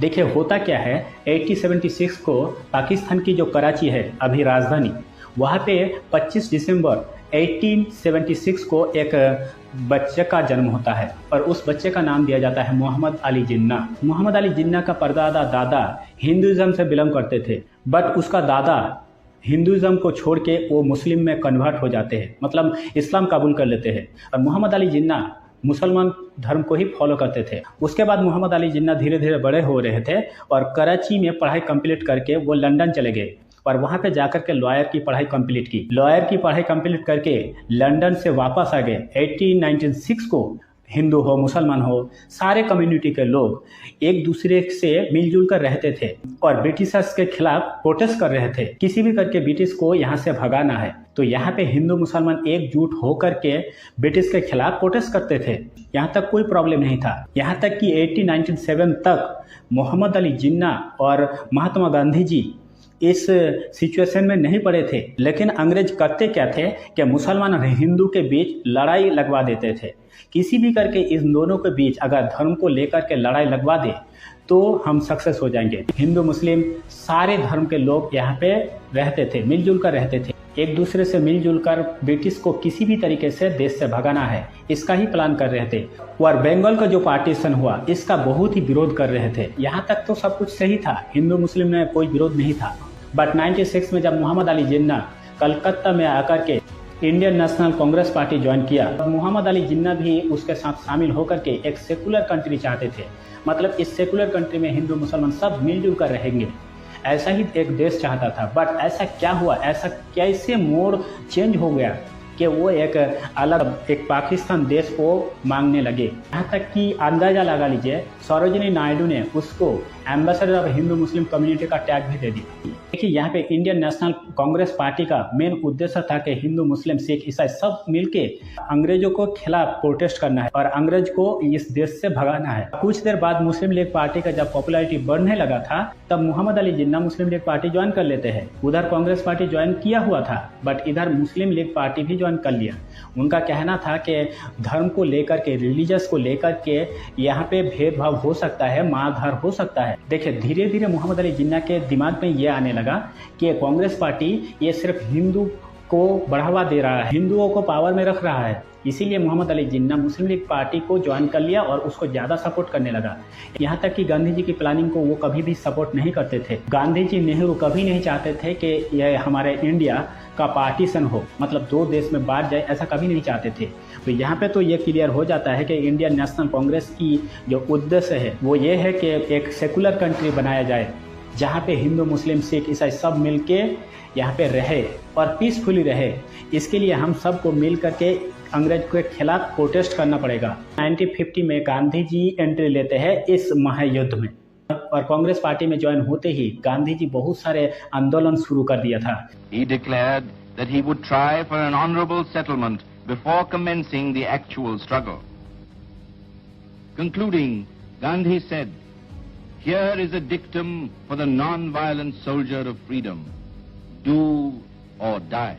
देखिए होता क्या है, 1876 को पाकिस्तान की जो कराची है अभी राजधानी, वहाँ पे 25 दिसंबर 1876 को एक बच्चे का जन्म होता है और उस बच्चे का नाम दिया जाता है मोहम्मद अली जिन्ना। मोहम्मद अली जिन्ना का परदादा दादा हिंदुइज्म से बिलोंग करते थे, बट उसका दादा हिंदुइज्म को छोड़ के वो मुस्लिम में कन्वर्ट हो जाते हैं, मतलब इस्लाम कबूल कर लेते हैं और मोहम्मद अली जिन्ना मुसलमान धर्म को ही फॉलो करते थे। उसके बाद मोहम्मद अली जिन्ना धीरे धीरे बड़े हो रहे थे और कराची में पढ़ाई कंप्लीट करके वो लंदन चले गए और वहाँ पे जाकर के लॉयर की पढ़ाई कंप्लीट की। लॉयर की पढ़ाई कंप्लीट करके लंदन से वापस आ गए। 1896 को हिंदू हो मुसलमान हो सारे कम्युनिटी के लोग एक दूसरे से मिलजुल कर रहते थे और ब्रिटिशर्स के खिलाफ प्रोटेस्ट कर रहे थे। किसी भी करके ब्रिटिश को यहाँ से भगाना है, तो यहाँ पे हिंदू मुसलमान एकजुट होकर के ब्रिटिश के खिलाफ प्रोटेस्ट करते थे। यहाँ तक कोई प्रॉब्लम नहीं था, यहाँ तक कि 1897 तक मोहम्मद अली जिन्ना और महात्मा गांधी जी इस सिचुएशन में नहीं पड़े थे। लेकिन अंग्रेज करते क्या थे कि मुसलमान और हिंदू के बीच लड़ाई लगवा देते थे। किसी भी करके इस दोनों के बीच अगर धर्म को लेकर के लड़ाई लगवा दे तो हम सक्सेस हो जाएंगे। हिंदू मुस्लिम सारे धर्म के लोग यहाँ पे रहते थे, मिलजुल कर रहते थे। एक दूसरे से मिलजुल कर ब्रिटिश को किसी भी तरीके से देश से भगाना है, इसका ही प्लान कर रहे थे। और बंगाल का जो पार्टीशन हुआ इसका बहुत ही विरोध कर रहे थे। यहाँ तक तो सब कुछ सही था, हिंदू मुस्लिम में कोई विरोध नहीं था। बट 96 में जब मोहम्मद अली जिन्ना कलकत्ता में आकर के Indian national Congress party join किया, मोहम्मद अली जिन्ना भी उसके साथ शामिल होकर के एक सेकुलर कंट्री चाहते थे। मतलब इस सेकुलर कंट्री में हिंदू मुसलमान सब मिलजुल कर रहेंगे, ऐसा ही एक देश चाहता था। बट ऐसा क्या हुआ, ऐसा कैसे मोड़ चेंज हो गया कि वो एक अलग एक पाकिस्तान देश को मांगने लगे। यहाँ तक कि अंदाजा लगा लीजिए, सरोजिनी नायडू ने उसको ambassador of Hindu Muslim community का टैग भी दे दिया। देखिए यहाँ पे इंडियन नेशनल कांग्रेस पार्टी का मेन उद्देश्य था कि हिंदू मुस्लिम सिख ईसाई सब मिलके अंग्रेजों को खिलाफ प्रोटेस्ट करना है और अंग्रेज को इस देश से भगाना है। कुछ देर बाद मुस्लिम लीग पार्टी का जब पॉपुलैरिटी बढ़ने लगा था तब मोहम्मद अली जिन्ना मुस्लिम लीग पार्टी ज्वाइन कर लेते हैं। उधर कांग्रेस पार्टी ज्वाइन किया हुआ था, बट इधर मुस्लिम लीग पार्टी भी ज्वाइन कर लिया। उनका कहना था कि धर्म को लेकर के, रिलीजियस को लेकर के यहाँ पे भेदभाव हो सकता है, मारधार हो सकता है। देखिए धीरे धीरे मोहम्मद अली जिन्ना के दिमाग में ये आने लगा कि कांग्रेस पार्टी ये सिर्फ हिंदू को बढ़ावा दे रहा है, हिंदुओं को पावर में रख रहा है। इसीलिए मोहम्मद अली जिन्ना मुस्लिम लीग पार्टी को ज्वाइन कर लिया और उसको ज़्यादा सपोर्ट करने लगा। यहाँ तक कि गांधी जी की प्लानिंग को वो कभी भी सपोर्ट नहीं करते थे। गांधी जी, नेहरू कभी नहीं चाहते थे कि यह हमारे इंडिया का पार्टीशन हो, मतलब दो देश में बांट जाए, ऐसा कभी नहीं चाहते थे। तो यहाँ पे तो ये क्लियर हो जाता है कि इंडियन नेशनल कांग्रेस की जो उद्देश्य है वो ये है कि एक सेकुलर कंट्री बनाया जाए जहाँ पे हिंदू मुस्लिम सिख ईसाई सब मिलके यहाँ पे रहे और पीसफुली रहे। इसके लिए हम सबको मिल करके अंग्रेज के खिलाफ प्रोटेस्ट करना पड़ेगा। 1950 में गांधी जी एंट्री लेते हैं इस महायुद्ध में और कांग्रेस पार्टी में ज्वाइन होते ही गांधी जी बहुत सारे आंदोलन शुरू कर दिया था। He declared that he would try for an honorable settlement before commencing the actual struggle. Concluding, Gandhi said, "Here is a dictum for the non-violent soldier of freedom. Do or die."